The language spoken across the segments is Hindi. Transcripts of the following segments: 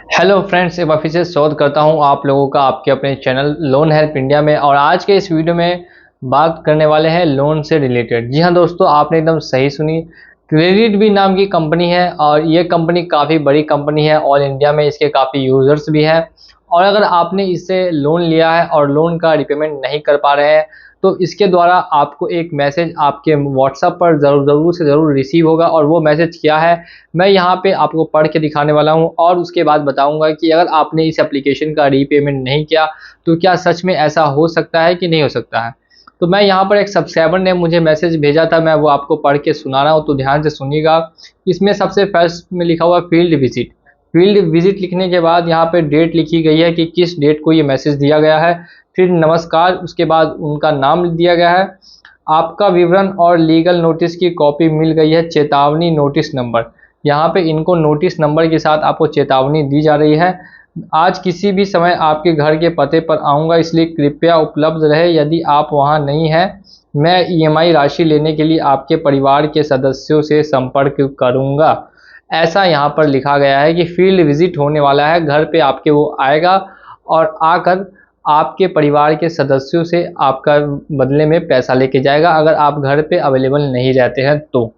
हेलो फ्रेंड्स, एक बार फिर से स्वागत करता हूं आप लोगों का आपके अपने चैनल लोन हेल्प इंडिया में। और आज के इस वीडियो में बात करने वाले हैं लोन से रिलेटेड। जी हां दोस्तों, आपने एकदम सही सुनी। क्रेडिट बी नाम की कंपनी है और ये कंपनी काफ़ी बड़ी कंपनी है। ऑल इंडिया में इसके काफ़ी यूज़र्स भी हैं। और अगर आपने इससे लोन लिया है और लोन का रिपेमेंट नहीं कर पा रहे हैं तो इसके द्वारा आपको एक मैसेज आपके व्हाट्सएप पर ज़रूर से ज़रूर रिसीव होगा। और वो मैसेज क्या है मैं यहाँ पे आपको पढ़ के दिखाने वाला हूँ और उसके बाद बताऊँगा कि अगर आपने इस एप्लीकेशन का रीपेमेंट नहीं किया तो क्या सच में ऐसा हो सकता है कि नहीं हो सकता है। तो मैं यहाँ पर एक सब्सक्राइबर ने मुझे मैसेज भेजा था, मैं वो आपको पढ़ के सुना रहा हूँ, तो ध्यान से सुनिएगा। इसमें सबसे फर्स्ट में लिखा हुआ फील्ड विजिट। फील्ड विजिट लिखने के बाद यहाँ पे डेट लिखी गई है कि किस डेट को ये मैसेज दिया गया है। फिर नमस्कार, उसके बाद उनका नाम दिया गया है। आपका विवरण और लीगल नोटिस की कॉपी मिल गई है, चेतावनी नोटिस नंबर। यहाँ पे इनको नोटिस नंबर के साथ आपको चेतावनी दी जा रही है। आज किसी भी समय आपके घर के पते पर आऊँगा, इसलिए कृपया उपलब्ध रहे। यदि आप वहाँ नहीं हैं, मैं ईएमआई राशि लेने के लिए आपके परिवार के सदस्यों से संपर्क करूँगा। ऐसा यहाँ पर लिखा गया है कि फील्ड विजिट होने वाला है, घर पे आपके वो आएगा और आकर आपके परिवार के सदस्यों से आपका बदले में पैसा लेके जाएगा अगर आप घर पे अवेलेबल नहीं रहते हैं तो।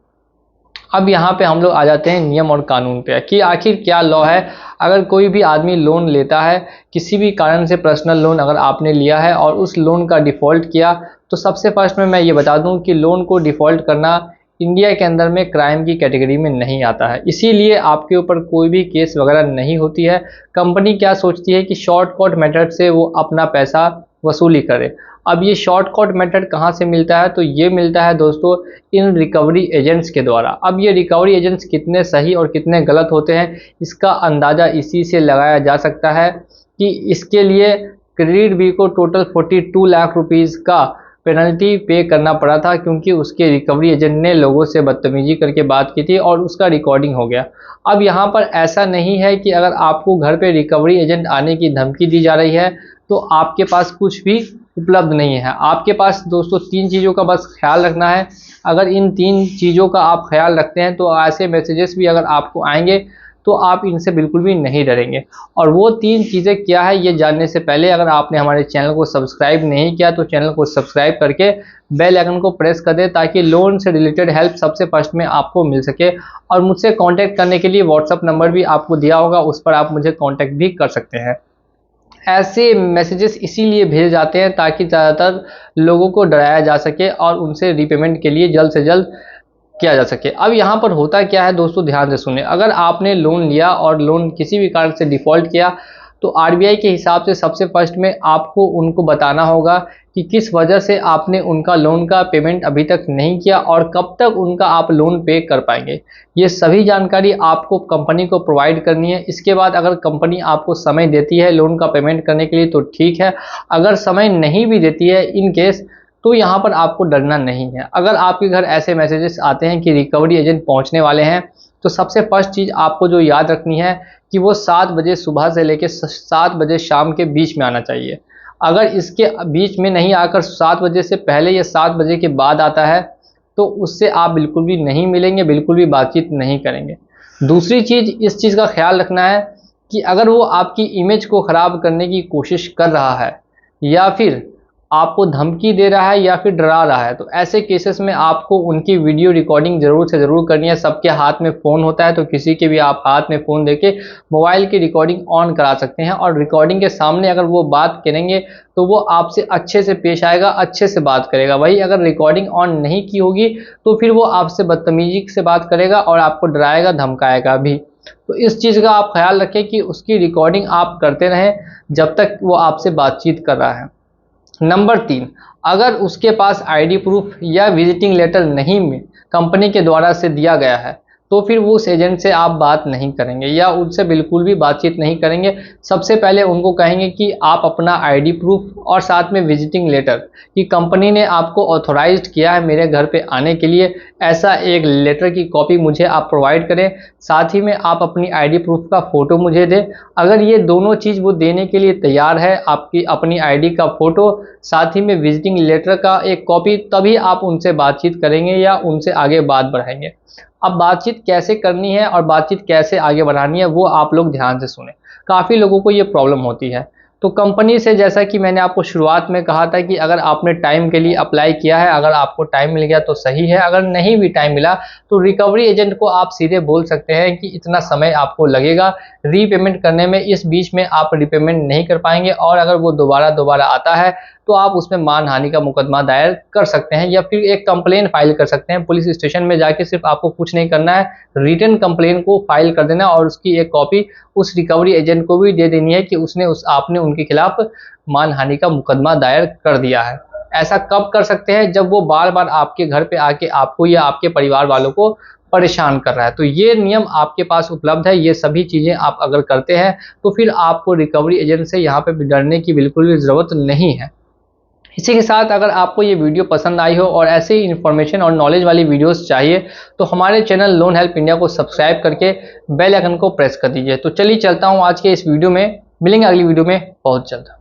अब यहाँ पे हम लोग आ जाते हैं नियम और कानून पे कि आखिर क्या लॉ है। अगर कोई भी आदमी लोन लेता है, किसी भी कारण से पर्सनल लोन अगर आपने लिया है और उस लोन का डिफ़ॉल्ट किया, तो सबसे फर्स्ट में मैं ये बता दूं कि लोन को डिफ़ॉल्ट करना इंडिया के अंदर में क्राइम की कैटेगरी में नहीं आता है। इसीलिए आपके ऊपर कोई भी केस वगैरह नहीं होती है। कंपनी क्या सोचती है कि शॉर्टकट मेथड से वो अपना पैसा वसूली करे। अब ये शॉर्टकट मेथड कहाँ से मिलता है, तो ये मिलता है दोस्तों इन रिकवरी एजेंट्स के द्वारा। अब ये रिकवरी एजेंट्स कितने सही और कितने गलत होते हैं, इसका अंदाज़ा इसी से लगाया जा सकता है कि इसके लिए क्रेडिट बी को टोटल 42 लाख रुपीज़ का पेनल्टी पे करना पड़ा था, क्योंकि उसके रिकवरी एजेंट ने लोगों से बदतमीजी करके बात की थी और उसका रिकॉर्डिंग हो गया। अब यहाँ पर ऐसा नहीं है कि अगर आपको घर पे रिकवरी एजेंट आने की धमकी दी जा रही है तो आपके पास कुछ भी उपलब्ध नहीं है। आपके पास दोस्तों 3 चीज़ों का बस ख्याल रखना है। अगर इन 3 चीज़ों का आप ख्याल रखते हैं तो ऐसे मैसेजेस भी अगर आपको आएंगे तो आप इनसे बिल्कुल भी नहीं डरेंगे। और वो 3 चीज़ें क्या है ये जानने से पहले अगर आपने हमारे चैनल को सब्सक्राइब नहीं किया तो चैनल को सब्सक्राइब करके बेल आइकन को प्रेस कर दें, ताकि लोन से रिलेटेड हेल्प सबसे फर्स्ट में आपको मिल सके। और मुझसे कांटेक्ट करने के लिए व्हाट्सअप नंबर भी आपको दिया होगा, उस पर आप मुझे कांटेक्ट भी कर सकते हैं। ऐसे मैसेजेस इसीलिए भेजे जाते हैं ताकि ज़्यादातर लोगों को डराया जा सके और उनसे रीपेमेंट के लिए जल्द से जल्द किया जा सके। अब यहाँ पर होता क्या है दोस्तों, ध्यान से सुनिए। अगर आपने लोन लिया और लोन किसी भी कारण से डिफ़ॉल्ट किया तो आरबीआई के हिसाब से सबसे फर्स्ट में आपको उनको बताना होगा कि किस वजह से आपने उनका लोन का पेमेंट अभी तक नहीं किया और कब तक उनका आप लोन पे कर पाएंगे। ये सभी जानकारी आपको कंपनी को प्रोवाइड करनी है। इसके बाद अगर कंपनी आपको समय देती है लोन का पेमेंट करने के लिए तो ठीक है, अगर समय नहीं भी देती है इन केस, तो यहाँ पर आपको डरना नहीं है। अगर आपके घर ऐसे मैसेजेस आते हैं कि रिकवरी एजेंट पहुँचने वाले हैं, तो सबसे फर्स्ट चीज़ आपको जो याद रखनी है कि वो 7 बजे सुबह से लेकर 7 बजे शाम के बीच में आना चाहिए। अगर इसके बीच में नहीं आकर 7 बजे से पहले या 7 बजे के बाद आता है तो उससे आप बिल्कुल भी नहीं मिलेंगे, बिल्कुल भी बातचीत नहीं करेंगे। दूसरी चीज़, इस चीज़ का ख्याल रखना है कि अगर वो आपकी इमेज को ख़राब करने की कोशिश कर रहा है या फिर आपको धमकी दे रहा है या फिर डरा रहा है, तो ऐसे केसेस में आपको उनकी वीडियो रिकॉर्डिंग ज़रूर से ज़रूर करनी है। सबके हाथ में फ़ोन होता है, तो किसी के भी आप हाथ में फ़ोन देके मोबाइल की रिकॉर्डिंग ऑन करा सकते हैं। और रिकॉर्डिंग के सामने अगर वो बात करेंगे तो वो आपसे अच्छे से पेश आएगा, अच्छे से बात करेगा। वही अगर रिकॉर्डिंग ऑन नहीं की होगी तो फिर वो आपसे बदतमीजी से बात करेगा और आपको डराएगा, धमकाएगा भी। तो इस चीज़ का आप ख्याल रखें कि उसकी रिकॉर्डिंग आप करते रहें जब तक वो आपसे बातचीत कर रहा है। नंबर 3, अगर उसके पास आईडी प्रूफ या विजिटिंग लेटर नहीं में कंपनी के द्वारा से दिया गया है तो फिर वो उस एजेंट से आप बात नहीं करेंगे या उनसे बिल्कुल भी बातचीत नहीं करेंगे। सबसे पहले उनको कहेंगे कि आप अपना आईडी प्रूफ और साथ में विजिटिंग लेटर कि कंपनी ने आपको ऑथोराइज्ड किया है मेरे घर पे आने के लिए, ऐसा एक लेटर की कॉपी मुझे आप प्रोवाइड करें। साथ ही में आप अपनी आईडी प्रूफ का फ़ोटो मुझे दें। अगर ये दोनों चीज़ वो देने के लिए तैयार है, आपकी अपनी आईडी का फ़ोटो साथ ही में विजिटिंग लेटर का एक कॉपी, तभी आप उनसे बातचीत करेंगे या उनसे आगे बात बढ़ाएंगे। अब बातचीत कैसे करनी है और बातचीत कैसे आगे बढ़ानी है वो आप लोग ध्यान से सुने। काफ़ी लोगों को ये प्रॉब्लम होती है। तो कंपनी से, जैसा कि मैंने आपको शुरुआत में कहा था, कि अगर आपने टाइम के लिए अप्लाई किया है, अगर आपको टाइम मिल गया तो सही है, अगर नहीं भी टाइम मिला तो रिकवरी एजेंट को आप सीधे बोल सकते हैं कि इतना समय आपको लगेगा रीपेमेंट करने में, इस बीच में आप रीपेमेंट नहीं कर पाएंगे, और अगर वो दोबारा आता है तो आप उसमें मानहानि का मुकदमा दायर कर सकते हैं या फिर एक कंप्लेन फाइल कर सकते हैं पुलिस स्टेशन में जाके। सिर्फ आपको कुछ नहीं करना है, रिटन कंप्लेन को फाइल कर देना और उसकी एक कॉपी उस रिकवरी एजेंट को भी दे देनी है कि आपने उनके खिलाफ मानहानि का मुकदमा दायर कर दिया है। ऐसा कब कर सकते हैं? जब वो बार बार आपके घर पे आके आपको या आपके परिवार वालों को परेशान कर रहा है। तो ये नियम आपके पास उपलब्ध है, ये सभी चीज़ें आप अगर करते हैं तो फिर आपको रिकवरी एजेंट से यहाँ पे डरने की बिल्कुल भी ज़रूरत नहीं है। इसी के साथ अगर आपको ये वीडियो पसंद आई हो और ऐसे ही इन्फॉर्मेशन और नॉलेज वाली वीडियोस चाहिए तो हमारे चैनल लोन हेल्प इंडिया को सब्सक्राइब करके बेल आइकन को प्रेस कर दीजिए। तो चलिए चलता हूँ आज के इस वीडियो में, मिलेंगे अगली वीडियो में बहुत जल्द।